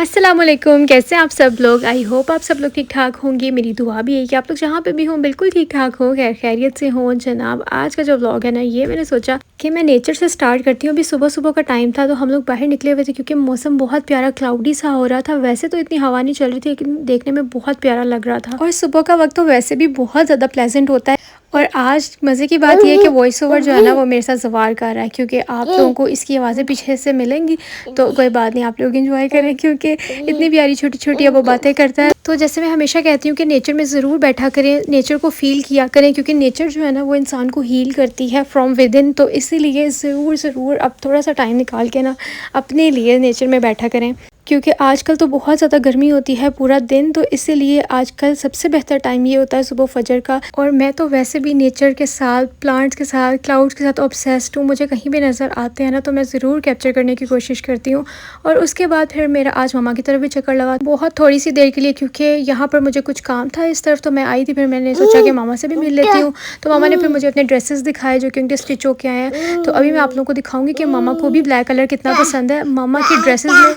अस्सलाम वालेकुम। कैसे हैं आप सब लोग। आई होप आप सब लोग ठीक ठाक होंगे। मेरी दुआ भी है कि आप लोग जहाँ पे भी हों बिल्कुल ठीक ठाक हो, खैर खैरियत से हों। जनाब आज का जो व्लॉग है ना, ये मैंने सोचा कि मैं नेचर से स्टार्ट करती हूँ। अभी सुबह सुबह का टाइम था तो हम लोग बाहर निकले हुए थे क्योंकि मौसम बहुत प्यारा क्लाउडी सा हो रहा था। वैसे तो इतनी हवा नहीं चल रही थी लेकिन देखने में बहुत प्यारा लग रहा था। और सुबह का वक्त तो वैसे भी बहुत ज़्यादा प्लेजेंट होता है। और आज मज़े की बात यह है कि वॉइस ओवर जो है ना वो मेरे साथ सवार कर रहा है, क्योंकि आप लोगों को इसकी आवाज़ें पीछे से मिलेंगी तो कोई बात नहीं, आप लोग एंजॉय करें क्योंकि इतनी प्यारी छोटी छोटी अब वो बातें करता है। तो जैसे मैं हमेशा कहती हूँ कि नेचर में ज़रूर बैठा करें, नेचर को फ़ील किया करें, क्योंकि नेचर जो है ना वो इंसान को हील करती है फ्रॉम विद इन। तो इसीलिए ज़रूर अब थोड़ा सा टाइम निकाल के ना अपने लिए नेचर में बैठा करें, क्योंकि आजकल तो बहुत ज़्यादा गर्मी होती है पूरा दिन। तो इसीलिए आजकल सबसे बेहतर टाइम ये होता है सुबह फजर का। और मैं तो वैसे भी नेचर के साथ, प्लांट्स के साथ, क्लाउड्स के साथ ऑब्सेस्ड हूँ। मुझे कहीं भी नज़र आते हैं ना तो मैं ज़रूर कैप्चर करने की कोशिश करती हूँ। और उसके बाद फिर मेरा आज मामा की तरफ भी चक्कर लगा, बहुत थोड़ी सी देर के लिए, क्योंकि यहाँ पर मुझे कुछ काम था इस तरफ। तो मैं आई थी, फिर मैंने सोचा कि मामा से भी मिल लेती हूँ। तो मामा ने फिर मुझे अपने ड्रेसेस दिखाए जो कि उनके स्टिच होके आए हैं। तो अभी मैं आप लोगों को दिखाऊंगी कि मामा को भी ब्लैक कलर कितना पसंद है। मामा की ड्रेसेस में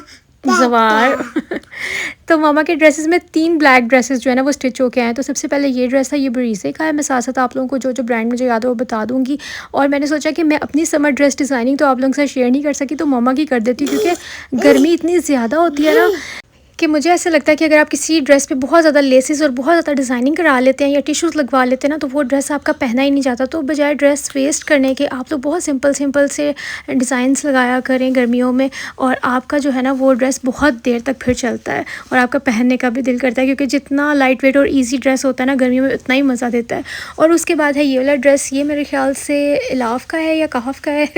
जवार तो मामा के ड्रेसेस में 3 ब्लैक ड्रेसेस जो है ना वो स्टिच होके आए। तो सबसे पहले ये ड्रेस था, ये बरीज़े का है। मैं साथ साथ आप लोगों को जो जो ब्रांड मुझे याद है वो बता दूंगी। और मैंने सोचा कि मैं अपनी समर ड्रेस डिज़ाइनिंग तो आप लोगों के साथ शेयर नहीं कर सकी, तो मामा की कर देती हूँ, क्योंकि गर्मी इतनी ज़्यादा होती है ना कि मुझे ऐसा लगता है कि अगर आप किसी ड्रेस पे बहुत ज़्यादा लेसेस और बहुत ज़्यादा डिज़ाइनिंग करा लेते हैं या टिश्यूज़ लगवा लेते हैं ना, तो वो ड्रेस आपका पहना ही नहीं जाता। तो बजाय ड्रेस वेस्ट करने के आप लोग बहुत सिंपल से डिज़ाइंस लगाया करें गर्मियों में, और आपका जो है ना वो ड्रेस बहुत देर तक फिर चलता है और आपका पहनने का भी दिल करता है, क्योंकि जितना लाइट वेट और ईजी ड्रेस होता है ना गर्मियों में उतना ही मज़ा देता है। और उसके बाद है ये वाला ड्रेस, ये मेरे ख्याल से इलाफ का है या कहाफ का है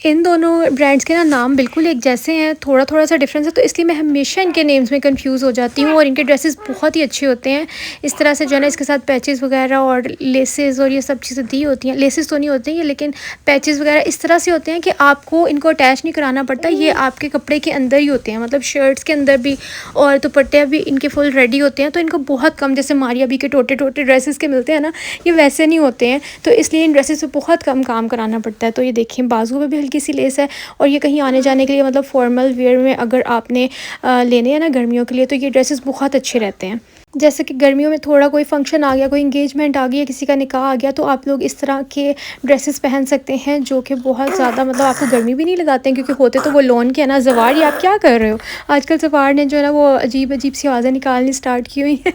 इन दोनों ब्रांड्स के ना नाम बिल्कुल एक जैसे हैं, थोड़ा थोड़ा सा डिफरेंस है, तो इसलिए मैं हमेशा इनके नेम्स में कंफ्यूज हो जाती हूँ। और इनके ड्रेसेस बहुत ही अच्छे होते हैं। इस तरह से जो है ना इसके साथ पैचेस वगैरह और लेसेस और ये सब चीज़ें दी होती हैं। लेसेस तो नहीं होते हैं ये, लेकिन पैचेस वगैरह इस तरह से होते हैं कि आपको इनको अटैच नहीं कराना पड़ता। ये आपके कपड़े के अंदर ही होते हैं, मतलब शर्ट्स के अंदर भी, और दुपट्टे भी इनके फुल रेडी होते हैं। तो इनको बहुत कम, जैसे मारिया बी के टोटे टोटे ड्रेसेस के मिलते हैं ना, ये वैसे नहीं होते हैं। तो इसलिए इन ड्रेसेस पे बहुत कम काम कराना पड़ता है। तो ये देखिए बाजू में भी हल्की सी लेस है। और ये कहीं आने जाने के लिए, मतलब फॉर्मल वेयर में अगर आपने लेने हैं ना गर्मियों के लिए, तो ये ड्रेसेस बहुत अच्छे रहते हैं। जैसे कि गर्मियों में थोड़ा कोई फंक्शन आ गया, कोई इंगेजमेंट आ गई, किसी का निकाह आ गया, तो आप लोग इस तरह के ड्रेसेस पहन सकते हैं जो कि बहुत ज़्यादा, मतलब आपको गर्मी भी नहीं लगाते हैं, क्योंकि होते तो वो लोन के है ना। जवार, ये आप क्या कर रहे हो? आजकल जवार ने जो है ना वो अजीब अजीब सी आवाज़ें निकालनी स्टार्ट की हुई है।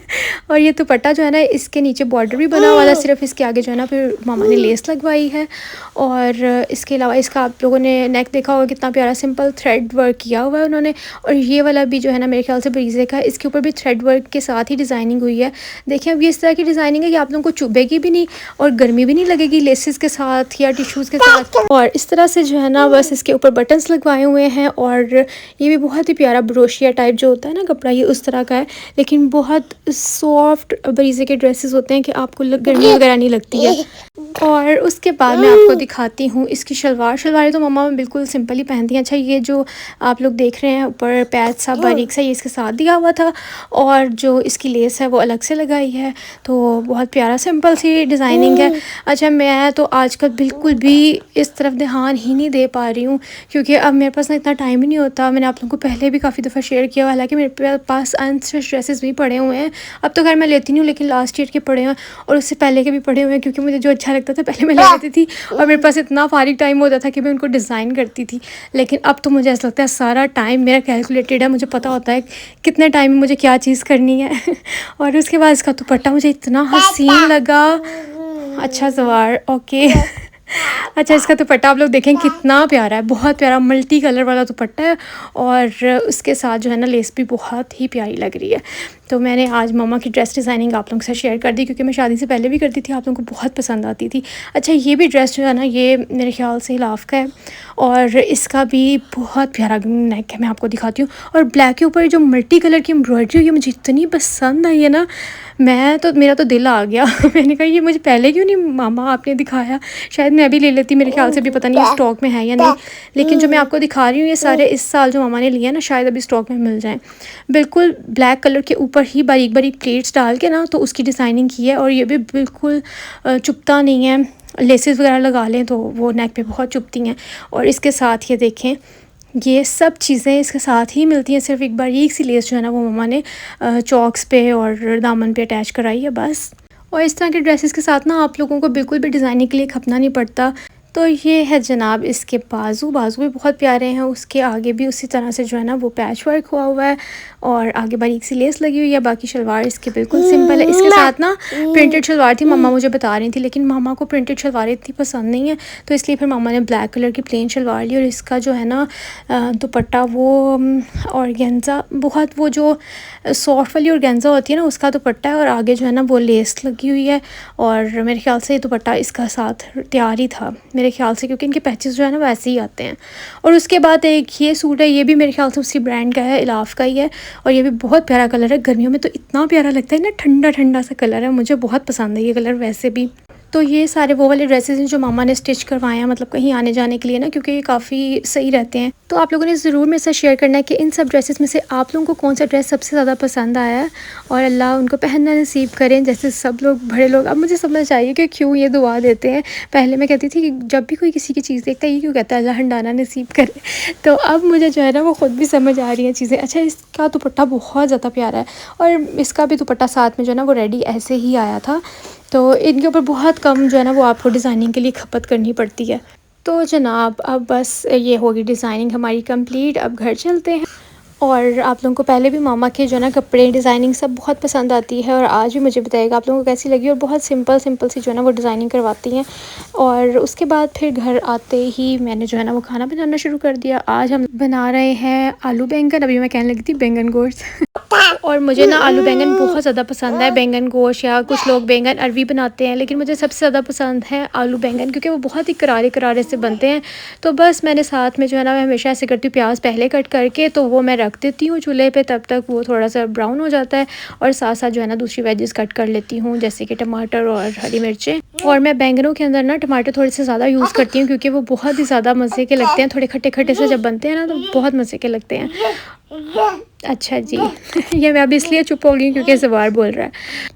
और ये दुपट्टा जो है ना इसके नीचे बॉर्डर भी बना हुआ था, सिर्फ इसके आगे जो है ना फिर मामा ने लेस लगवाई है। और इसके अलावा इसका आप लोगों ने नेक देखा होगा, कितना प्यारा सिंपल थ्रेड वर्क किया हुआ है उन्होंने। और ये वाला भी जो है ना मेरे ख्याल से बरीज़े का है, इसके ऊपर भी थ्रेड वर्क के साथ ही डिज़ाइनिंग हुई है। देखिए अब ये इस तरह की डिज़ाइनिंग है कि आप लोगों को चुभेगी भी नहीं और गर्मी भी नहीं लगेगी लेसेस के साथ या टिश्यूज़ के साथ। और इस तरह से जो है ना बस इसके ऊपर बटन्स लगवाए हुए हैं। और ये भी बहुत ही प्यारा ब्रोशिया टाइप जो होता है ना कपड़ा, ये उस तरह का है, लेकिन बहुत सॉफ्ट बरीज़े के ड्रेसेस होते हैं कि आपको गर्मी वगैरह नहीं लगती है। और उसके बाद मैं आपको दिखाती हूँ इसकी शलवार तो मम्मा बिल्कुल सिंपल ही पहनती हैं। अच्छा, ये जो आप लोग देख रहे हैं ऊपर पैच सा बारीक सा, ये इसके साथ दिया हुआ था, और जो इसकी लेस है वो अलग से लगाई है। तो बहुत प्यारा सिंपल सी डिज़ाइनिंग है। अच्छा, मैं तो आजकल बिल्कुल भी इस तरफ ध्यान ही नहीं दे पा रही हूँ, क्योंकि अब मेरे पास ना इतना टाइम ही नहीं होता। मैंने आप लोगों को पहले भी काफ़ी दफ़ा शेयर किया, हालांकि मेरे पास अनस्टिच ड्रेसेस भी पड़े हुए हैं। अब तो खैर मैं लेती नहीं हूँ, लेकिन लास्ट ईयर के पड़े हुए हैं और उससे पहले के भी पड़े हुए हैं, क्योंकि मुझे जो अच्छा लगता था पहले मैं ले लेती थी और मेरे पास इतना फारिग टाइम होता था कि मैं उनको डिज़ाइन करती थी। लेकिन अब तो मुझे ऐसा लगता है सारा टाइम मेरा कैलकुलेटेड है, मुझे पता होता है कितने टाइम में मुझे क्या चीज़ करनी है। और उसके बाद इसका दुपट्टा मुझे इतना हसीन लगा। अच्छा जवार, ओके। अच्छा, इसका दुपट्टा आप लोग देखें कितना प्यारा है, बहुत प्यारा मल्टी कलर वाला दुपट्टा है। और उसके साथ जो है ना लेस भी बहुत ही प्यारी लग रही है। तो मैंने आज मम्मा की ड्रेस डिज़ाइनिंग आप लोगों के साथ शेयर कर दी, क्योंकि मैं शादी से पहले भी करती थी, आप लोगों को बहुत पसंद आती थी। अच्छा, ये भी ड्रेस जो है ना ये मेरे ख्याल से लाफ का है और इसका भी बहुत प्यारा नेक है, मैं आपको दिखाती हूँ। और ब्लैक के ऊपर जो मल्टी कलर की एम्ब्रॉयडरी हुई है मुझे इतनी पसंद आई है ना, मेरा तो दिल आ गया। मैंने कहा ये मुझे पहले क्यों नहीं मामा आपने दिखाया, शायद मैं भी ले लेती। मेरे ख्याल से भी पता नहीं स्टॉक में है या नहीं, लेकिन जो मैं आपको दिखा रही हूँ ये सारे इस साल जो मामा ने लिए ना शायद अभी स्टॉक में मिल जाएं। बिल्कुल ब्लैक कलर के ऊपर ही बारीक बारीक प्लेट्स डाल के ना तो उसकी डिज़ाइनिंग की है। और ये भी बिल्कुल चुभता नहीं है, लेसेस वगैरह लगा लें तो वो नेक पे बहुत चुभती हैं। और इसके साथ ये देखें, ये सब चीज़ें इसके साथ ही मिलती हैं, सिर्फ एक बारीक सी लेस जो है ना वो मम्मा ने चॉक्स पे और दामन पे अटैच कराई है बस। और इस तरह के ड्रेसेस के साथ ना आप लोगों को बिल्कुल भी डिज़ाइनिंग के लिए खपना नहीं पड़ता। तो ये है जनाब इसके बाजू, बाजू भी बहुत प्यारे हैं, उसके आगे भी उसी तरह से जो है ना वो पैच वर्क हुआ हुआ है और आगे बारीक सी लेस लगी हुई है। बाकी शलवार इसकी बिल्कुल सिंपल है। इसके साथ ना प्रिंटेड शलवार थी, मम्मा मुझे बता रही थी, लेकिन मामा को प्रिंटेड शलवारें इतनी पसंद नहीं है, तो इसलिए फिर मामा ने ब्लैक कलर की प्लेन शलवार ली। और इसका जो है ना दुपट्टा वो ऑर्गेन्जा, बहुत वो जो सॉफ्ट वाली ऑर्गेन्जा होती है ना उसका दुपट्टा है, और आगे जो है ना वो लेस लगी हुई है। और मेरे ख्याल से ये दुपट्टा इसका साथ तैयार ही था मेरे ख्याल से, क्योंकि इनके पैचेस जो है ना वैसे ही आते हैं। और उसके बाद एक ये सूट है, ये भी मेरे ख्याल से उसी ब्रांड का है, इलाफ का ही है, और ये भी बहुत प्यारा कलर है। गर्मियों में तो इतना प्यारा लगता है ना, ठंडा ठंडा सा कलर है, मुझे बहुत पसंद है ये कलर वैसे भी। तो ये सारे वो वाले ड्रेसेस हैं जो मामा ने स्टिच करवाए हैं, मतलब कहीं आने जाने के लिए ना, क्योंकि ये काफ़ी सही रहते हैं। तो आप लोगों ने ज़रूर मेरे साथ शेयर करना है कि इन सब ड्रेसेस में से आप लोगों को कौन सा ड्रेस सबसे ज़्यादा पसंद आया है, और अल्लाह उनको पहनना नसीब करें जैसे सब लोग बड़े लोग। अब मुझे समझ चाहिए कि क्यों ये दुआ देते हैं। पहले मैं कहती थी कि जब भी कोई किसी की चीज़ देखता है ये क्यों कहता है अल्लाह हंडाना नसीब करे, तो अब मुझे जो है ना वो ख़ुद भी समझ आ रही हैं चीज़ें। अच्छा, इसका दुपट्टा बहुत ज़्यादा प्यारा है, और इसका भी दुपट्टा साथ में जो है ना वो रेडी ऐसे ही आया था। तो इनके ऊपर बहुत कम जो है ना वो आपको डिज़ाइनिंग के लिए खपत करनी पड़ती है। तो जनाब अब बस ये होगी डिज़ाइनिंग हमारी कंप्लीट, अब घर चलते हैं। और आप लोगों को पहले भी मामा के जो है ना कपड़े डिज़ाइनिंग सब बहुत पसंद आती है, और आज भी मुझे बताइएगा आप लोगों को कैसी लगी। और बहुत सिंपल सिंपल सी जो है ना वो डिज़ाइनिंग करवाती हैं। और उसके बाद फिर घर आते ही मैंने जो है ना वो खाना बनाना शुरू कर दिया। आज हम बना रहे हैं आलू बैंगन, अभी मैं कहने लगी थी बैंगन गोश्त और मुझे ना आलू बैंगन बहुत ज़्यादा पसंद है। बैंगन गोश्त, या कुछ लोग बैंगन अरवी बनाते हैं, लेकिन मुझे सबसे ज़्यादा पसंद है आलू बैंगन, क्योंकि वो बहुत ही करारे करारे से बनते हैं। तो बस मैंने साथ में जो है ना मैं हमेशा ऐसे करती हूँ, प्याज पहले कट करके तो वो मैं रख देती हूँ चूल्हे पे, तब तक वो थोड़ा सा ब्राउन हो जाता है, और साथ साथ जो है ना दूसरी वेजेस कट कर लेती हूँ, जैसे कि टमाटर और हरी मिर्चें। और मैं बैंगनों के अंदर ना टमाटर थोड़े से ज़्यादा यूज़ करती हूँ, क्योंकि वो बहुत ही ज़्यादा मज़े के लगते हैं, थोड़े खट्टे खट्टे से जब बनते हैं ना तो बहुत मज़े के लगते हैं। अच्छा जी ये मैं अभी इसलिए चुप हो गई क्योंकि ज़वार बोल रहा है।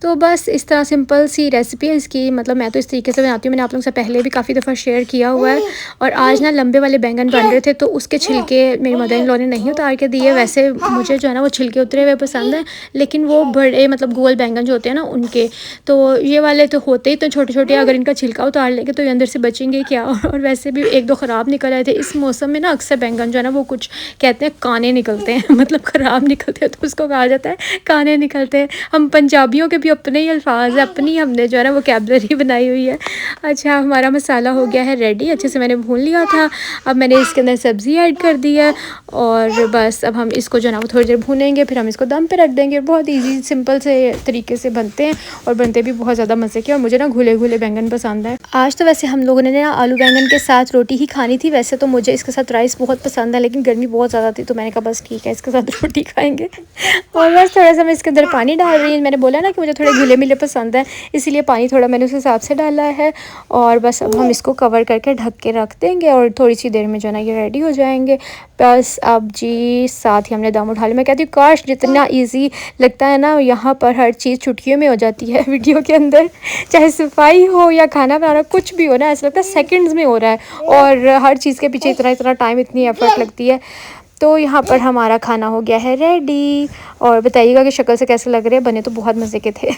तो बस इस तरह सिंपल सी रेसिपी है इसकी, मतलब मैं तो इस तरीके से बनाती हूँ, मैंने आप लोगों से पहले भी काफ़ी दफ़ा शेयर किया हुआ है। और आज ना लंबे वाले बैंगन बन रहे थे, तो उसके छिलके मेरी मदर इन लॉ ने नहीं उतार के दिए। वैसे मुझे जो है ना वो छिलके उतरे हुए पसंद है, लेकिन वो बड़े मतलब गोल बैंगन जो होते हैं ना उनके, तो ये वाले तो होते ही तो छोटे छोटे, अगर इनका छिलका उतार लेंगे तो ये अंदर से बचेंगे क्या। और वैसे भी एक दो ख़राब निकल आए थे। इस मौसम में ना अक्सर बैंगन जो है ना वो कुछ कहते हैं काने निकलते हैं मतलब ख़राब निकलते हैं, तो उसको कहा जाता है काने निकलते हैं। हम पंजाबियों के भी अपने ही अल्फाज है, अपनी हमने जो है ना वोकैबुलरी बनाई हुई है। अच्छा, हमारा मसाला हो गया है रेडी, अच्छे से मैंने भून लिया था। अब मैंने इसके अंदर सब्ज़ी ऐड कर दी है, और बस अब हम इसको जो है ना वो थोड़ी देर भूनेंगे, फिर हम इसको दम पे रख देंगे। बहुत इजी सिंपल से तरीके से बनते हैं, और बनते भी बहुत ज़्यादा मज़े के। और मुझे ना घुले घुले बैंगन पसंद है। आज तो वैसे हम लोगों ने ना आलू बैंगन के साथ रोटी ही खानी थी। वैसे तो मुझे इसके साथ राइस बहुत पसंद है, लेकिन गर्मी बहुत ज़्यादा थी, तो मैंने कहा बस ठीक है इसके साथ रोटी खाएँगे। और बस थोड़ा सा मैं इसके अंदर पानी डाल रही हूँ। मैंने बोला ना कि मुझे थोड़े घुले मिले पसंद है, इसीलिए पानी थोड़ा मैंने उस हिसाब से डाला है। और बस अब हम इसको कवर करके ढक के रख देंगे, और थोड़ी सी देर में जो है ना ये रेडी हो जाएंगे। बस अब जी साथ ही हमने दम उठा लिया। मैं कहती हूँ काश जितना इजी लगता है ना यहाँ पर हर चीज़ चुटकियों में हो जाती है वीडियो के अंदर, चाहे सफाई हो या खाना बनाना कुछ भी हो ना, ऐसा लगता है सेकंड्स में हो रहा है, और हर चीज़ के पीछे इतना इतना टाइम, इतनी एफर्ट लगती है। तो यहाँ पर हमारा खाना हो गया है रेडी, और बताइएगा कि शक्ल से कैसे लग रहे हैं, बने तो बहुत मज़े के थे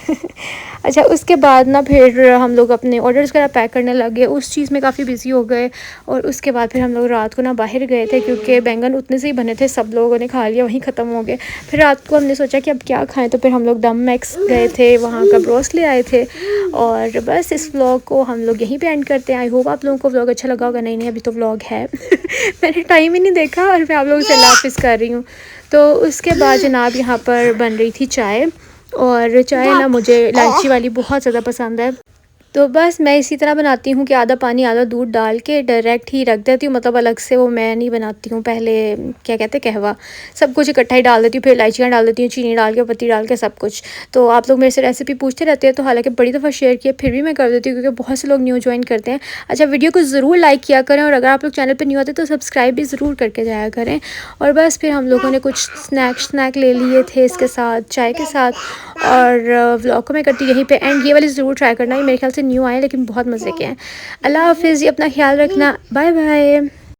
अच्छा, उसके बाद ना फिर हम लोग अपने ऑर्डर्स वगैरह पैक करने लगे, उस चीज़ में काफ़ी बिजी हो गए। और उसके बाद फिर हम लोग रात को ना बाहर गए थे, क्योंकि बैंगन उतने से ही बने थे, सब लोगों ने खा लिया, वहीं ख़त्म हो गए। फिर रात को हमने सोचा कि अब क्या खाएं, तो फिर हम लोग दम मैक्स गए थे, वहाँ का ब्रोस्ट ले आए थे। और बस इस व्लॉग को हम लोग यहीं पे एंड करते हैं। आई होप आप लोगों को व्लॉग अच्छा लगा होगा। नहीं अभी तो व्लॉग है मैंने टाइम ही नहीं देखा, और मैं आप लोगों से अल्लाह हाफ़िज़ कर रही हूँ। तो उसके बाद जनाब यहाँ पर बन रही थी चाय, और चाय ना मुझे इलायची वाली बहुत ज़्यादा पसंद है। तो बस मैं इसी तरह बनाती हूँ कि आधा पानी आधा दूध डाल के डायरेक्ट ही रख देती हूँ, मतलब अलग से वो मैं नहीं बनाती हूँ। पहले क्या कहते हैं कहवा, सब कुछ इकट्ठा ही डाल देती हूँ, फिर इलायचियाँ डाल देती हूँ, चीनी डाल के, पत्ती डाल के, सब कुछ। तो आप लोग मेरे से रेसिपी पूछते रहते हैं, तो हालांकि बड़ी दफ़ा शेयर किया, फिर भी मैं कर देती हूँ, क्योंकि बहुत से लोग न्यू ज्वाइन करते हैं। अच्छा, वीडियो को ज़रूर लाइक किया करें, और अगर आप लोग चैनल पर न्यू आते तो सब्सक्राइब भी ज़रूर करके जाया करें। और बस फिर हम लोगों ने कुछ स्नैक ले लिए थे इसके साथ, चाय के साथ। और व्लॉग को मैं करती यहीं पे एंड। ये वाली ज़रूर ट्राई करना, ये मेरे ख्याल से न्यू आए लेकिन बहुत मज़े के हैं। अल्लाह हाफ़िज़, अपना ख्याल रखना, बाय बाय।